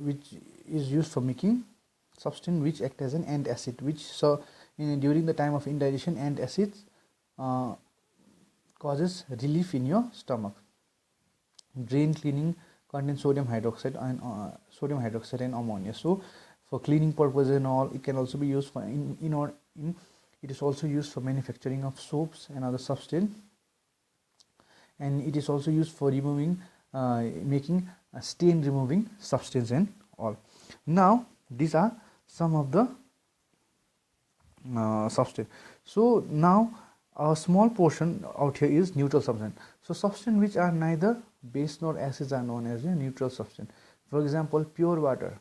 which is used for making substance which act as an antacid, which during the time of indigestion, antacids causes relief in your stomach. Drain cleaning contains sodium hydroxide and ammonia. So for cleaning purposes and all, it can also be used for it is also used for manufacturing of soaps and other substance, and it is also used for removing making stain removing substance and all. Now these are some of the substance. So now a small portion out here is neutral substance. So substance which are neither base nor acids are known as a neutral substance. For example, pure water,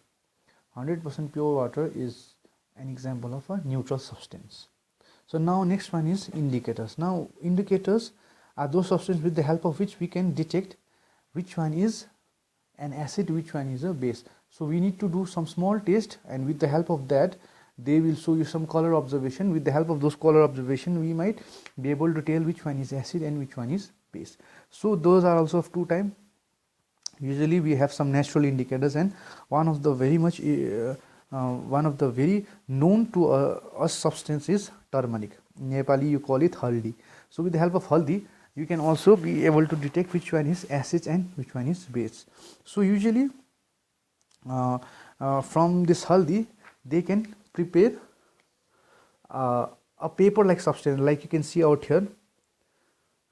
100% pure water is an example of a neutral substance. So now next one is indicators. Now indicators are those substances with the help of which we can detect which one is an acid, which one is a base. So we need to do some small test, and with the help of that they will show you some color observation. With the help of those color observation, we might be able to tell which one is acid and which one is base. So those are also of two type. Usually we have some natural indicators, and one of the very known to us substance is turmeric. In Nepali you call it haldi. So with the help of haldi, you can also be able to detect which one is acid and which one is base. So usually from this haldi they can prepare a paper like substance, like you can see out here.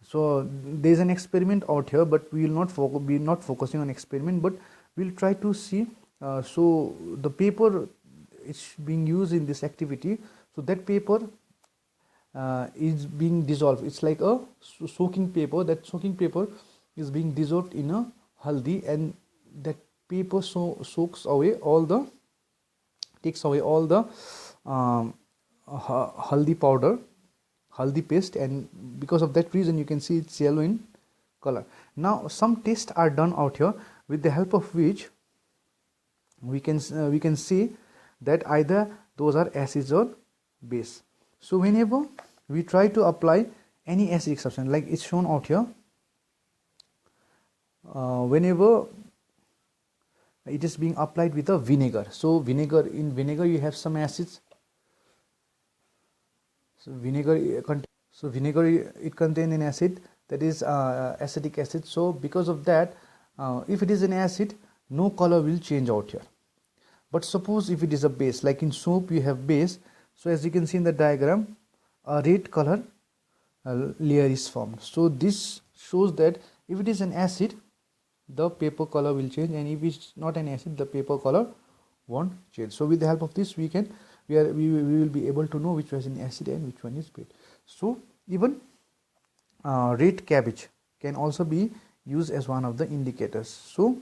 So there is an experiment out here, but we will not be not focusing on experiment, but we will try to see. So the paper is being used in this activity. So that paper is being dissolved. It's like a soaking paper. That soaking paper is being dissolved in a haldi, and that paper takes away all the haldi powder, haldi paste, and because of that reason you can see it's yellow in color. Now some tests are done out here, with the help of which we can see that either those are acids or base. So whenever we try to apply any acidic substance, like it's shown out here, whenever it is being applied with a vinegar. So in vinegar you have some acids. So vinegar it contains an acid, that is acetic acid. So because of that, if it is an acid, no color will change out here. But suppose if it is a base, like in soap you have base. So as you can see in the diagram, a red color layer is formed. So this shows that if it is an acid, the paper color will change, and if it's not an acid, the paper color won't change. So with the help of this we will be able to know which was an acid and which one is base. So even red cabbage can also be used as one of the indicators. So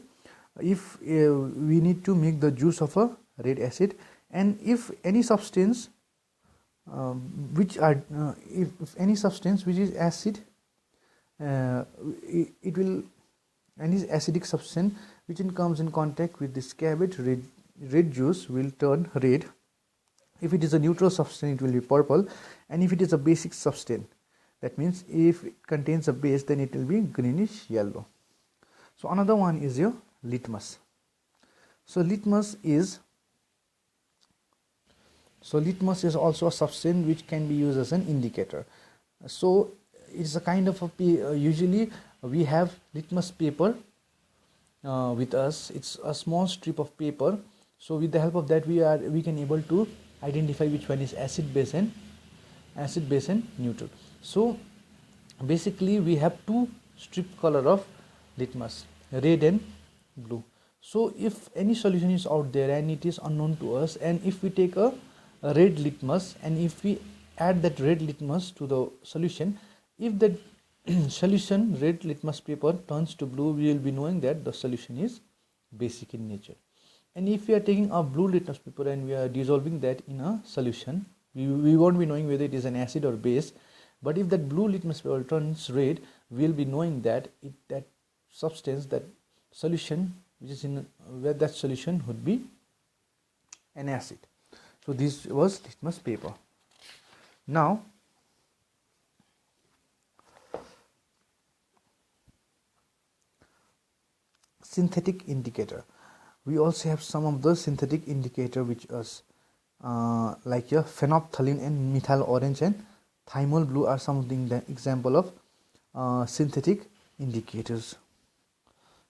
if we need to make the juice of a red acid, and if any substance if any substance which is acid, it will, any acidic substance which comes in contact with this cabbage, red juice will turn red. If it is a neutral substance, it will be purple, and if it is a basic substance, that means if it contains a base, then it will be greenish yellow. So another one is your litmus. So litmus is also a substance which can be used as an indicator. So it's a kind of a usually we have litmus paper with us. It's a small strip of paper. So with the help of that we can able to identify which one is acid base and neutral. So basically we have two strip color of litmus, red and blue. So if any solution is out there and it is unknown to us, and if we take a red litmus and if we add that red litmus to the solution, if the solution red litmus paper turns to blue, we will be knowing that the solution is basic in nature. And if we are taking a blue litmus paper and we are dissolving that in a solution, we won't be knowing whether it is an acid or base. But if that blue litmus paper turns red, we will be knowing that that substance, that solution which is in where that solution would be an acid. So this was litmus paper. Now synthetic indicator. We also have some of the synthetic indicator which is like your phenolphthalein and methyl orange and thymol blue are some of the example of synthetic indicators.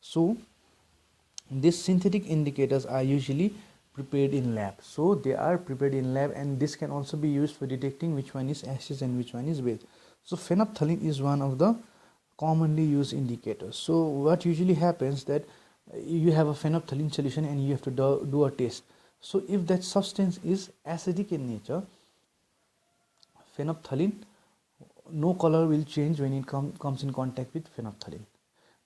So these synthetic indicators are usually prepared in lab. So they are prepared in lab, and this can also be used for detecting which one is acid and which one is base. So phenolphthalein is one of the commonly used indicators. So what usually happens that you have a phenolphthalein solution and you have to do a test. So if that substance is acidic in nature, phenolphthalein, no color will change when it comes in contact with phenolphthalein.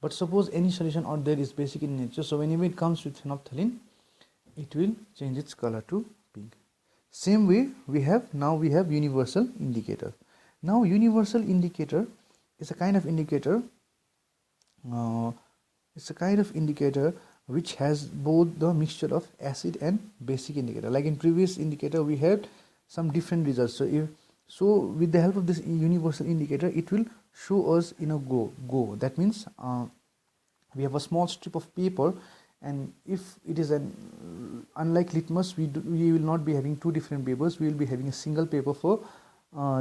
But suppose any solution out there is basic in nature, so whenever it comes with phenolphthalein, it will change its color to pink. Same way we have universal indicator. Now universal indicator is a kind of indicator. It's a kind of indicator which has both the mixture of acid and basic indicator. Like in previous indicator, we had some different results. So with the help of this universal indicator, it will show us in a go. That means we have a small strip of paper, and if it is unlike litmus, we will not be having two different papers. We will be having a single paper for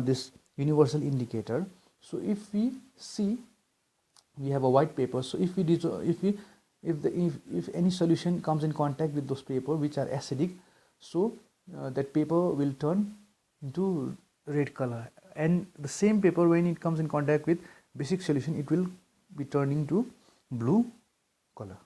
this universal indicator. So if we see, we have a white paper. So if any solution comes in contact with those paper which are acidic, so that paper will turn into red color, and the same paper, when it comes in contact with basic solution, it will be turning to blue color.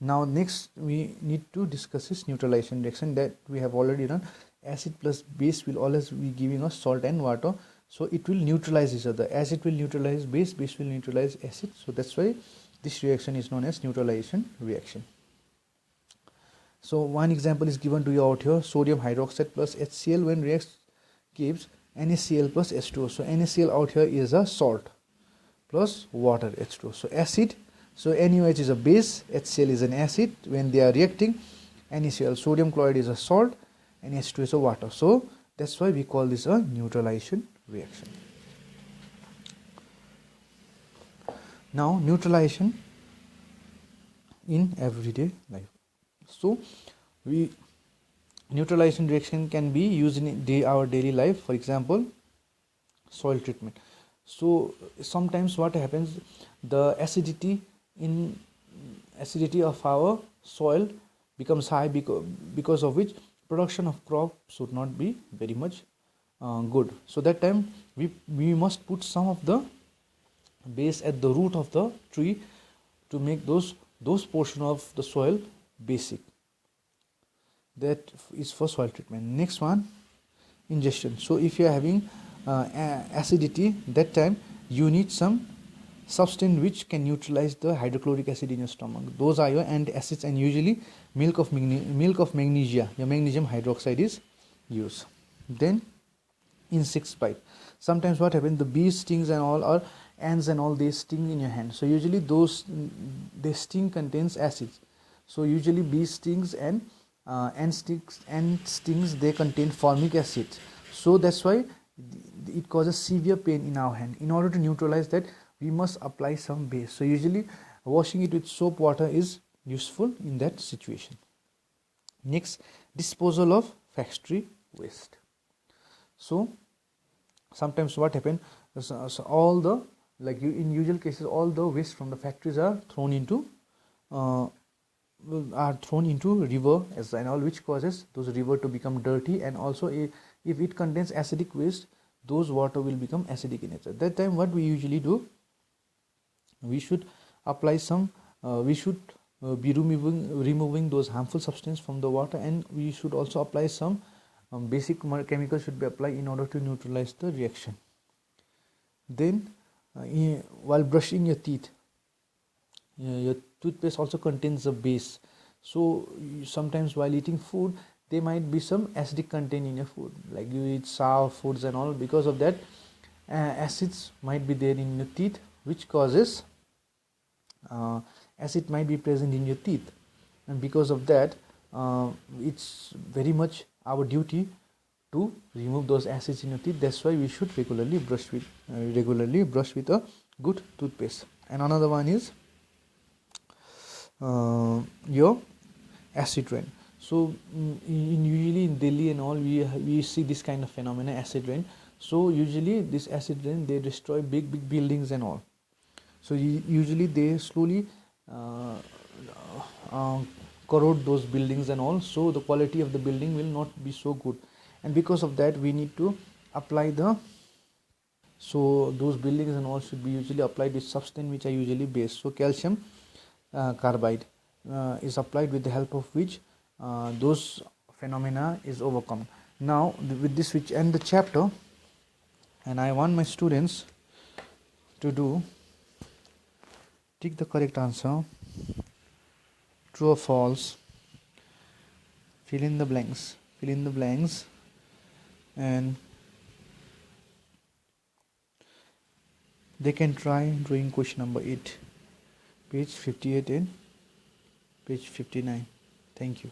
Now next we need to discuss this neutralization reaction that we have already done. Acid plus base will always be giving us salt and water, so it will neutralize each other. Acid will neutralize base will neutralize acid. So that's why this reaction is known as neutralization reaction. So one example is given to you out here. Sodium hydroxide plus HCl when reacts gives NaCl plus H2O. So NaCl out here is a salt plus water H2O. So acid. So NaOH is a base, HCl is an acid. When they are reacting, NaCl, sodium chloride, is a salt, and H2 is a water. So that's why we call this a neutralization reaction. Now neutralization in everyday life. So neutralization reaction can be used in our daily life. For example, soil treatment. So sometimes what happens, the acidity of our soil becomes high, because of which production of crop should not be very much good. So that time we must put some of the base at the root of the tree to make those portion of the soil basic. That is for soil treatment. Next one, ingestion. So if you are having acidity, that time you need some substance which can neutralize the hydrochloric acid in your stomach. Those are your antacids, and usually milk of magnesia, your magnesium hydroxide, is used. Then insect bite. Sometimes what happens, the bees stings and all, or ants and all, they sting in your hand. So usually they sting contains acids. So usually bee stings and ant stings, they contain formic acid. So that's why it causes severe pain in our hand. In order to neutralize that, we must apply some base. So usually washing it with soap water is useful in that situation. Next, disposal of factory waste. So sometimes what happens, so all the, like in usual cases, all the waste from the factories are thrown into river as and all, which causes those river to become dirty, and also if it contains acidic waste, those water will become acidic in nature. That time what we usually do, we should apply some we should be removing those harmful substances from the water, and we should also apply some basic chemicals should be applied in order to neutralize the reaction. Then while brushing your teeth, your toothpaste also contains a base. So sometimes while eating food, there might be some acidic content in your food, like you eat sour foods and all. Because of that, acids might be there in your teeth, which causes acid might be present in your teeth, and because of that, it's very much our duty to remove those acids in your teeth. That's why we should regularly brush with a good toothpaste. And another one is your acid rain. So usually in Delhi and all, we see this kind of phenomena, acid rain. So usually this acid rain, they destroy big buildings and all. So usually they slowly uh, uh, corrode those buildings and all, so the quality of the building will not be so good, and because of that we need to apply the, so those buildings and all should be usually applied with substance which are usually base. So calcium carbide is applied, with the help of which those phenomena is overcome. Now with this which end the chapter, and I want my students to do, take the correct answer, true or false, fill in the blanks, and they can try drawing question number 8, page 58 and page 59. Thank you.